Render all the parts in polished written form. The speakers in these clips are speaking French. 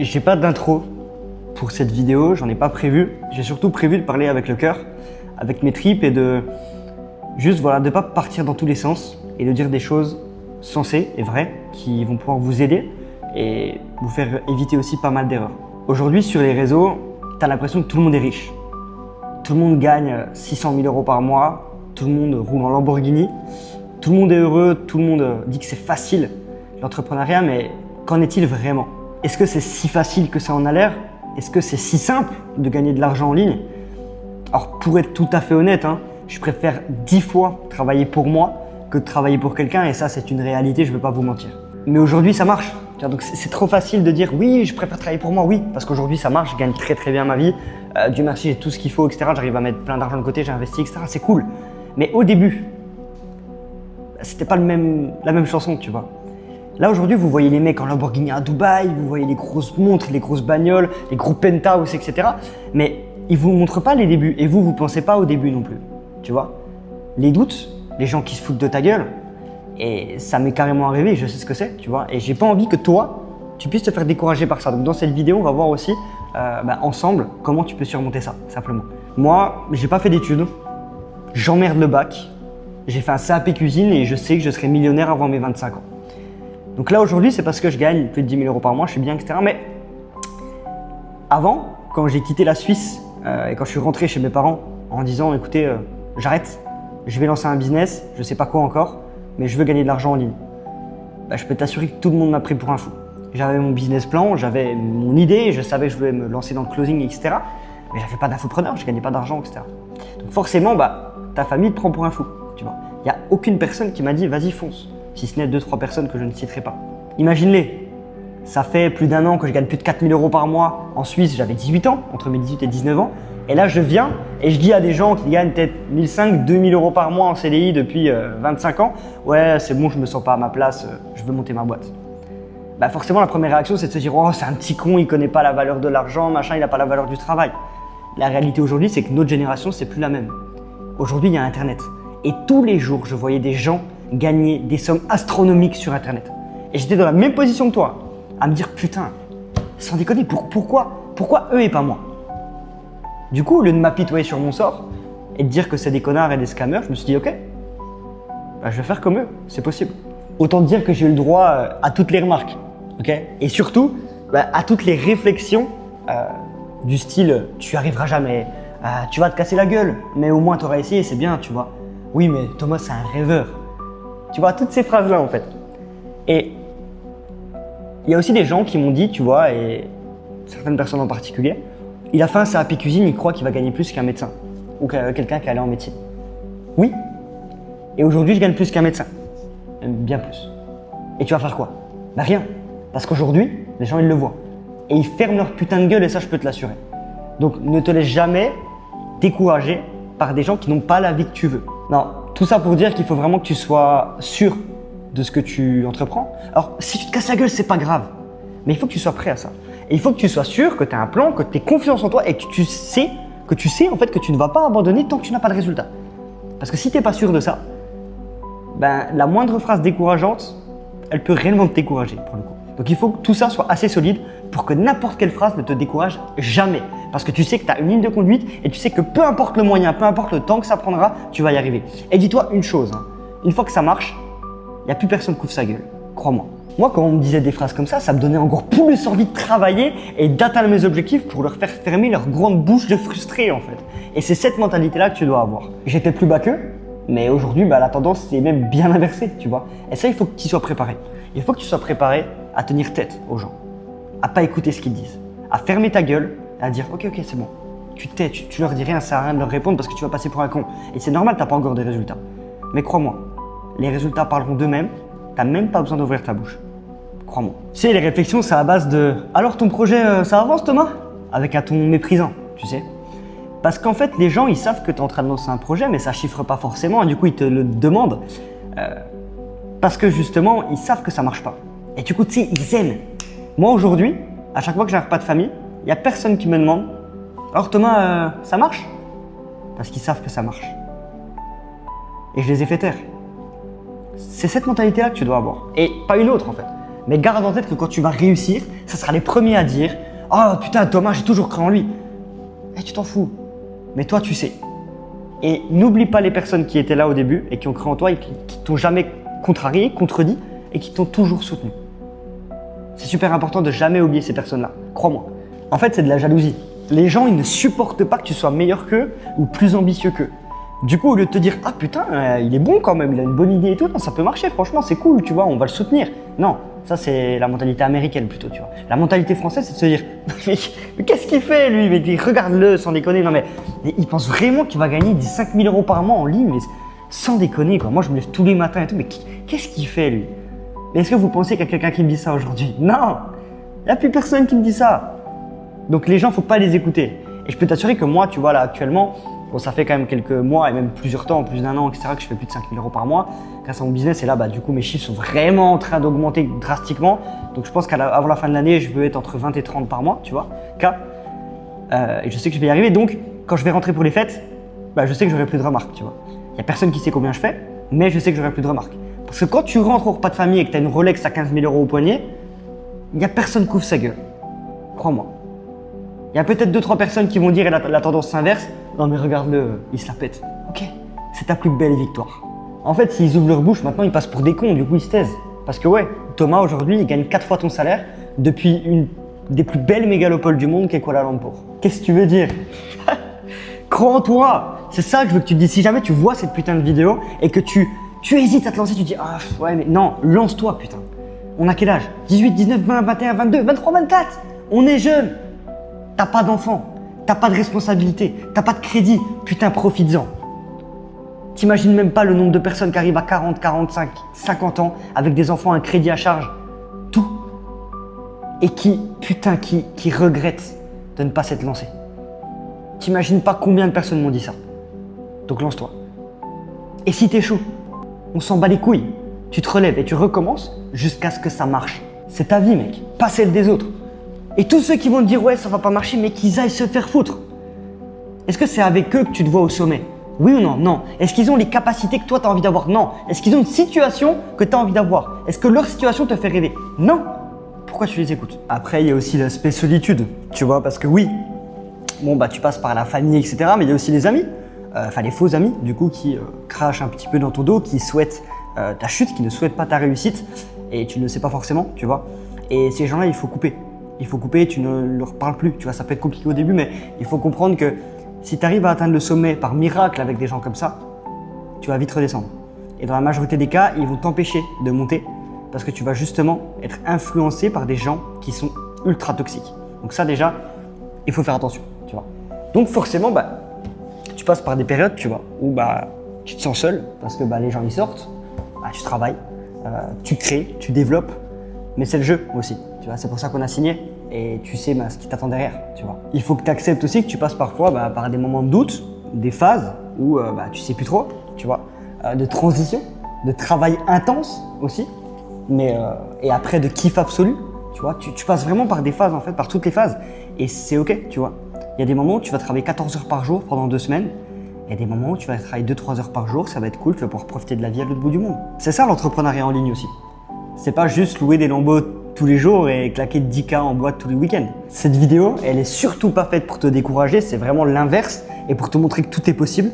J'ai pas d'intro pour cette vidéo, j'en ai pas prévu. J'ai surtout prévu de parler avec le cœur, avec mes tripes et de juste voilà, de pas partir dans tous les sens et de dire des choses sensées et vraies qui vont pouvoir vous aider et vous faire éviter aussi pas mal d'erreurs. Aujourd'hui sur les réseaux, tu as l'impression que tout le monde est riche. Tout le monde gagne 600 000 euros par mois, tout le monde roule en Lamborghini, tout le monde est heureux, tout le monde dit que c'est facile l'entrepreneuriat, mais qu'en est-il vraiment? Est-ce que c'est si facile que ça en a l'air? Est-ce que c'est si simple de gagner de l'argent en ligne? Alors pour être tout à fait honnête, je préfère 10 fois travailler pour moi que de travailler pour quelqu'un, et ça c'est une réalité, je ne vais pas vous mentir. Mais aujourd'hui ça marche, donc c'est trop facile de dire oui je préfère travailler pour moi, oui, parce qu'aujourd'hui ça marche, je gagne très bien ma vie, Dieu merci j'ai tout ce qu'il faut, etc. J'arrive à mettre plein d'argent de côté, j'ai investi, etc. C'est cool. Mais au début, c'était pas la même chanson, tu vois. Là aujourd'hui vous voyez les mecs en Lamborghini à Dubaï, vous voyez les grosses montres, les grosses bagnoles, les gros penthouse, etc. Mais ils vous montrent pas les débuts et vous pensez pas au début non plus, tu vois. Les doutes, les gens qui se foutent de ta gueule, et ça m'est carrément arrivé, je sais ce que c'est, tu vois. Et j'ai pas envie que toi, tu puisses te faire décourager par ça. Donc dans cette vidéo, on va voir aussi ensemble comment tu peux surmonter ça, simplement. Moi, j'ai pas fait d'études, j'emmerde le bac, j'ai fait un CAP cuisine et je sais que je serai millionnaire avant mes 25 ans. Donc là aujourd'hui, c'est parce que je gagne plus de 10 000 euros par mois, je suis bien, etc. Mais avant, quand j'ai quitté la Suisse et quand je suis rentré chez mes parents en disant écoutez, j'arrête, je vais lancer un business, je sais pas quoi encore, mais je veux gagner de l'argent en ligne. Je peux t'assurer que tout le monde m'a pris pour un fou. J'avais mon business plan, j'avais mon idée, je savais que je voulais me lancer dans le closing, etc. Mais j'avais pas d'infopreneur, je gagnais pas d'argent, etc. Donc forcément, ta famille te prend pour un fou, tu vois. Il n'y a aucune personne qui m'a dit vas-y fonce, si ce n'est 2-3 personnes que je ne citerai pas. Imagine-les, ça fait plus d'1 an que je gagne plus de 4 000 euros par mois. En Suisse, j'avais 18 ans, entre mes 18 et 19 ans. Et là, je viens et je dis à des gens qui gagnent peut-être 1 500, 2 000 euros par mois en CDI depuis 25 ans, ouais, c'est bon, je me sens pas à ma place, je veux monter ma boîte. Forcément, la première réaction, c'est de se dire oh, c'est un petit con, il connaît pas la valeur de l'argent, machin, il n'a pas la valeur du travail. La réalité aujourd'hui, c'est que notre génération, c'est plus la même. Aujourd'hui, il y a Internet. Et tous les jours, je voyais des gens gagner des sommes astronomiques sur Internet. Et j'étais dans la même position que toi, à me dire putain, sans déconner, pourquoi eux et pas moi? Du coup, au lieu de m'apitoyer sur mon sort et de dire que c'est des connards et des scammers, je me suis dit ok, je vais faire comme eux, c'est possible. Autant dire que j'ai eu le droit à toutes les remarques, ok? Et surtout, à toutes les réflexions du style tu arriveras jamais, tu vas te casser la gueule, mais au moins tu auras essayé, c'est bien, tu vois. Oui, mais Thomas, c'est un rêveur. Tu vois, toutes ces phrases-là en fait. Et il y a aussi des gens qui m'ont dit, tu vois, et certaines personnes en particulier, il a fait un CAP cuisine, il croit qu'il va gagner plus qu'un médecin ou quelqu'un qui est allé en médecine. Oui. Et aujourd'hui, je gagne plus qu'un médecin. Même bien plus. Et tu vas faire quoi? Rien. Parce qu'aujourd'hui, les gens, ils le voient. Et ils ferment leur putain de gueule et ça, je peux te l'assurer. Donc, ne te laisse jamais décourager par des gens qui n'ont pas la vie que tu veux. Non, tout ça pour dire qu'il faut vraiment que tu sois sûr de ce que tu entreprends. Alors, si tu te casses la gueule, c'est pas grave. Mais il faut que tu sois prêt à ça. Et il faut que tu sois sûr que tu as un plan, que tu aies confiance en toi et que tu sais en fait que tu ne vas pas abandonner tant que tu n'as pas de résultat. Parce que si tu n'es pas sûr de ça, la moindre phrase décourageante, elle peut réellement te décourager pour le coup. Donc il faut que tout ça soit assez solide pour que n'importe quelle phrase ne te décourage jamais. Parce que tu sais que tu as une ligne de conduite et tu sais que peu importe le moyen, peu importe le temps que ça prendra, tu vas y arriver. Et dis-toi une chose, une fois que ça marche, il n'y a plus personne qui ouvre sa gueule, crois-moi. Moi, quand on me disait des phrases comme ça me donnait encore plus envie de travailler et d'atteindre mes objectifs pour leur faire fermer leur grande bouche de frustrés en fait. Et c'est cette mentalité-là que tu dois avoir. J'étais plus bas qu'eux, mais aujourd'hui, la tendance c'est même bien inversée, tu vois. Et ça, il faut que tu sois préparé. Il faut que tu sois préparé à tenir tête aux gens, à pas écouter ce qu'ils disent, à fermer ta gueule et à dire ok, c'est bon. Tu te tais, tu leur dis rien, ça sert à rien de leur répondre parce que tu vas passer pour un con. Et c'est normal, t'as pas encore des résultats. Mais crois-moi, les résultats parleront d'eux-mêmes, t'as même pas besoin d'ouvrir ta bouche. Crois-moi. Tu sais, les réflexions, c'est à base de « Alors ton projet, ça avance Thomas ?» avec un ton méprisant, tu sais. Parce qu'en fait, les gens, ils savent que tu es en train de lancer un projet, mais ça chiffre pas forcément, et du coup, ils te le demandent. Parce que justement, ils savent que ça marche pas. Et du coup, tu sais, ils aiment. Moi, aujourd'hui, à chaque fois que j'ai un repas de famille, il n'y a personne qui me demande « Alors Thomas, ça marche ?» Parce qu'ils savent que ça marche. Et je les ai fait taire. C'est cette mentalité-là que tu dois avoir. Et pas une autre en fait. Mais garde en tête que quand tu vas réussir, ça sera les premiers à dire « Oh putain, Thomas, j'ai toujours cru en lui. » Eh, tu t'en fous. Mais toi, tu sais. Et n'oublie pas les personnes qui étaient là au début et qui ont cru en toi et qui t'ont jamais contrarié, contredit et qui t'ont toujours soutenu. C'est super important de jamais oublier ces personnes-là. Crois-moi. En fait, c'est de la jalousie. Les gens, ils ne supportent pas que tu sois meilleur qu'eux ou plus ambitieux qu'eux. Du coup, au lieu de te dire « Ah putain, il est bon quand même, il a une bonne idée et tout, non, ça peut marcher, franchement, c'est cool, tu vois, on va le soutenir. » Non, ça c'est la mentalité américaine plutôt, tu vois. La mentalité française, c'est de se dire « Mais qu'est-ce qu'il fait lui? Mais regarde-le, sans déconner. » Non mais il pense vraiment qu'il va gagner 5 000 € par mois en ligne, mais sans déconner quoi. Moi, je me lève tous les matins et tout, mais qu'est-ce qu'il fait lui? Mais est-ce que vous pensez qu'il y a quelqu'un qui me dit ça aujourd'hui? Non, il n'y a plus personne qui me dit ça. Donc les gens, faut pas les écouter. Et je peux t'assurer que moi, tu vois là actuellement, bon, ça fait quand même quelques mois et même plusieurs temps, plus d'1 an, etc., que je fais plus de 5 000 € par mois grâce à mon business. Et là, du coup, mes chiffres sont vraiment en train d'augmenter drastiquement. Donc, je pense qu'avant la fin de l'année, je veux être entre 20 et 30 par mois, tu vois, et je sais que je vais y arriver. Donc, quand je vais rentrer pour les fêtes, je sais que j'aurai plus de remarques, tu vois. Il n'y a personne qui sait combien je fais, mais je sais que j'aurai plus de remarques. Parce que quand tu rentres au repas de famille et que tu as une Rolex à 15 000 € au poignet, il n'y a personne qui ouvre sa gueule. Crois-moi. Il y a peut-être 2-3 personnes qui vont dire, et la tendance s'inverse, non mais regarde-le, il se la pète. Ok, c'est ta plus belle victoire. En fait, s'ils ouvrent leur bouche, maintenant ils passent pour des cons, du coup ils se taisent. Parce que ouais, Thomas aujourd'hui, il gagne 4 fois ton salaire depuis une des plus belles mégalopoles du monde qu'est Kuala Lumpur. Qu'est-ce que tu veux dire? Crois en toi. C'est ça que je veux que tu te dises. Si jamais tu vois cette putain de vidéo et que tu hésites à te lancer, tu te dis ah ouais mais non, lance-toi putain. On a quel âge? 18, 19, 20, 21, 22, 23, 24. On est jeunes. T'as pas d'enfant, t'as pas de responsabilité, t'as pas de crédit, putain profites-en. T'imagines même pas le nombre de personnes qui arrivent à 40, 45, 50 ans avec des enfants, un crédit à charge, tout. Et qui regrettent de ne pas s'être lancés. T'imagines pas combien de personnes m'ont dit ça. Donc lance-toi. Et si t'échoues, on s'en bat les couilles. Tu te relèves et tu recommences jusqu'à ce que ça marche. C'est ta vie mec, pas celle des autres. Et tous ceux qui vont te dire ouais ça va pas marcher mais qu'ils aillent se faire foutre. Est-ce que c'est avec eux que tu te vois au sommet? Oui ou non? Non. Est-ce qu'ils ont les capacités que toi tu as envie d'avoir? Non. Est-ce qu'ils ont une situation que tu as envie d'avoir? Est-ce que leur situation te fait rêver? Non. Pourquoi tu les écoutes? Après il y a aussi l'aspect solitude, tu vois, parce que oui, bon tu passes par la famille etc. mais il y a aussi les amis, enfin les faux amis du coup qui crachent un petit peu dans ton dos, qui souhaitent ta chute, qui ne souhaitent pas ta réussite et tu ne le sais pas forcément, tu vois. Et ces gens-là il faut couper. Il faut couper, tu ne leur parles plus. Tu vois, ça peut être compliqué au début, mais il faut comprendre que si tu arrives à atteindre le sommet par miracle avec des gens comme ça, tu vas vite redescendre. Et dans la majorité des cas, ils vont t'empêcher de monter parce que tu vas justement être influencé par des gens qui sont ultra toxiques. Donc ça déjà, il faut faire attention, tu vois. Donc forcément, tu passes par des périodes, tu vois, où tu te sens seul parce que les gens ils sortent, tu travailles, tu crées, tu développes, mais c'est le jeu aussi. Tu vois, c'est pour ça qu'on a signé et tu sais ce qui t'attend derrière, tu vois. Il faut que tu acceptes aussi que tu passes parfois par des moments de doute, des phases où tu sais plus trop, tu vois, de transition, de travail intense aussi, mais et après de kiff absolu, tu vois. Tu passes vraiment par des phases en fait, par toutes les phases et c'est ok, tu vois. Il y a des moments où tu vas travailler 14 heures par jour pendant 2 semaines. Il y a des moments où tu vas travailler 2-3 heures par jour, ça va être cool, tu vas pouvoir profiter de la vie à l'autre bout du monde. C'est ça l'entrepreneuriat en ligne aussi. C'est pas juste louer des lambeaux tous les jours et claquer 10K en boîte tous les week-ends. Cette vidéo, elle est surtout pas faite pour te décourager, c'est vraiment l'inverse et pour te montrer que tout est possible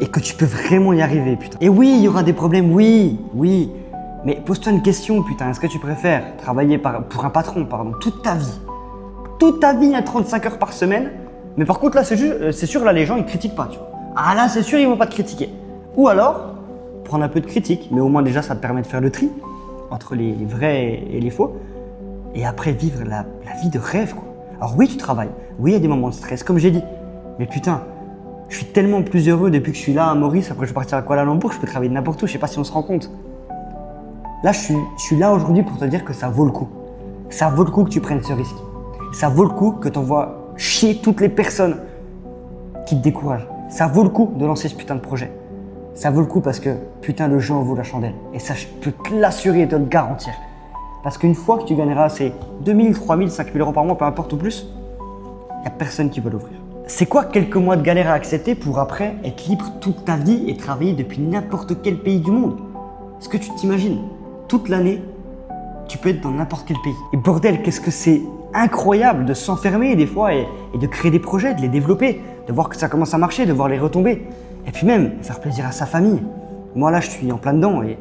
et que tu peux vraiment y arriver, putain. Et oui, il y aura des problèmes, oui, mais pose-toi une question, putain, est-ce que tu préfères travailler pour un patron, toute ta vie à 35 heures par semaine, mais par contre là, c'est sûr, là, les gens, ils critiquent pas, tu vois. Ah là, c'est sûr, ils vont pas te critiquer. Ou alors, prendre un peu de critique, mais au moins déjà, ça te permet de faire le tri entre les vrais et les faux, et après vivre la vie de rêve, quoi. Alors oui, tu travailles, oui, il y a des moments de stress, comme j'ai dit, mais putain, je suis tellement plus heureux depuis que je suis là à Maurice, après je vais partir à Kuala Lumpur, je peux travailler de n'importe où, je sais pas si on se rend compte. Là, je suis là aujourd'hui pour te dire que ça vaut le coup. Ça vaut le coup que tu prennes ce risque. Ça vaut le coup que tu envoies chier toutes les personnes qui te découragent. Ça vaut le coup de lancer ce putain de projet. Ça vaut le coup parce que putain le jeu en vaut la chandelle. Et ça, je peux te l'assurer et te le garantir. Parce qu'une fois que tu gagneras ces 2000, 3000, 5000 € par mois, peu importe ou plus, il n'y a personne qui va l'ouvrir. C'est quoi quelques mois de galère à accepter pour après être libre toute ta vie et travailler depuis n'importe quel pays du monde? Est-ce que tu t'imagines? Toute l'année, tu peux être dans n'importe quel pays. Et bordel, qu'est-ce que c'est incroyable de s'enfermer des fois et de créer des projets, de les développer, de voir que ça commence à marcher, de voir les retombées. Et puis même, faire plaisir à sa famille. Moi là, je suis en plein dedans et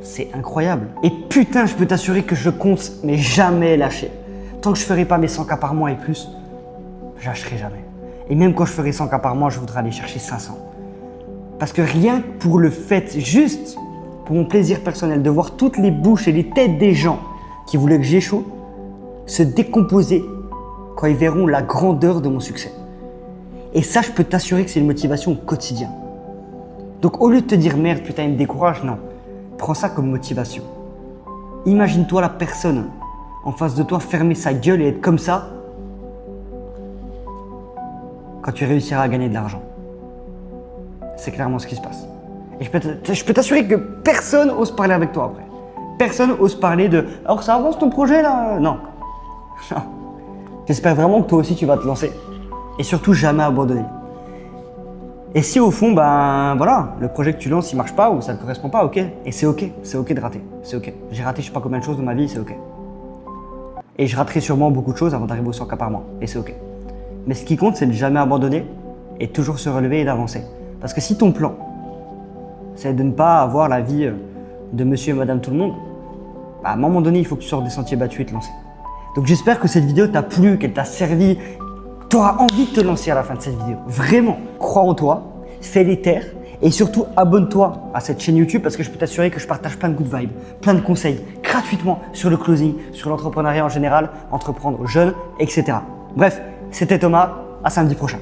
c'est incroyable. Et putain, je peux t'assurer que je compte mais jamais lâcher. Tant que je ferai pas mes 100K par mois et plus, je lâcherai jamais. Et même quand je ferai 100K par mois, je voudrais aller chercher 500. Parce que rien que pour le fait, juste pour mon plaisir personnel, de voir toutes les bouches et les têtes des gens qui voulaient que j'échoue se décomposer quand ils verront la grandeur de mon succès. Et ça, je peux t'assurer que c'est une motivation au quotidien. Donc au lieu de te dire merde, putain, il me décourage, non. Prends ça comme motivation. Imagine-toi la personne en face de toi fermer sa gueule et être comme ça quand tu réussiras à gagner de l'argent. C'est clairement ce qui se passe. Et je peux t'assurer que personne ose parler avec toi après. Personne ose parler de « Alors ça avance ton projet là ?» Non. Non. J'espère vraiment que toi aussi tu vas te lancer. Et surtout jamais abandonner. Et si au fond, ben voilà, le projet que tu lances il marche pas ou ça ne correspond pas, ok. Et c'est ok de rater. C'est ok. J'ai raté je sais pas combien de choses dans ma vie, c'est ok. Et je raterai sûrement beaucoup de choses avant d'arriver au 100K par mois. Et c'est ok. Mais ce qui compte, c'est de jamais abandonner et toujours se relever et d'avancer. Parce que si ton plan, c'est de ne pas avoir la vie de monsieur et madame tout le monde, bah, à un moment donné, il faut que tu sortes des sentiers battus et te lancer. Donc j'espère que cette vidéo t'a plu, qu'elle t'a servi. Tu auras envie de te lancer à la fin de cette vidéo. Vraiment, crois en toi, fais les terres et surtout abonne-toi à cette chaîne YouTube parce que je peux t'assurer que je partage plein de good vibes, plein de conseils gratuitement sur le closing, sur l'entrepreneuriat en général, entreprendre jeune, etc. Bref, c'était Thomas, à samedi prochain.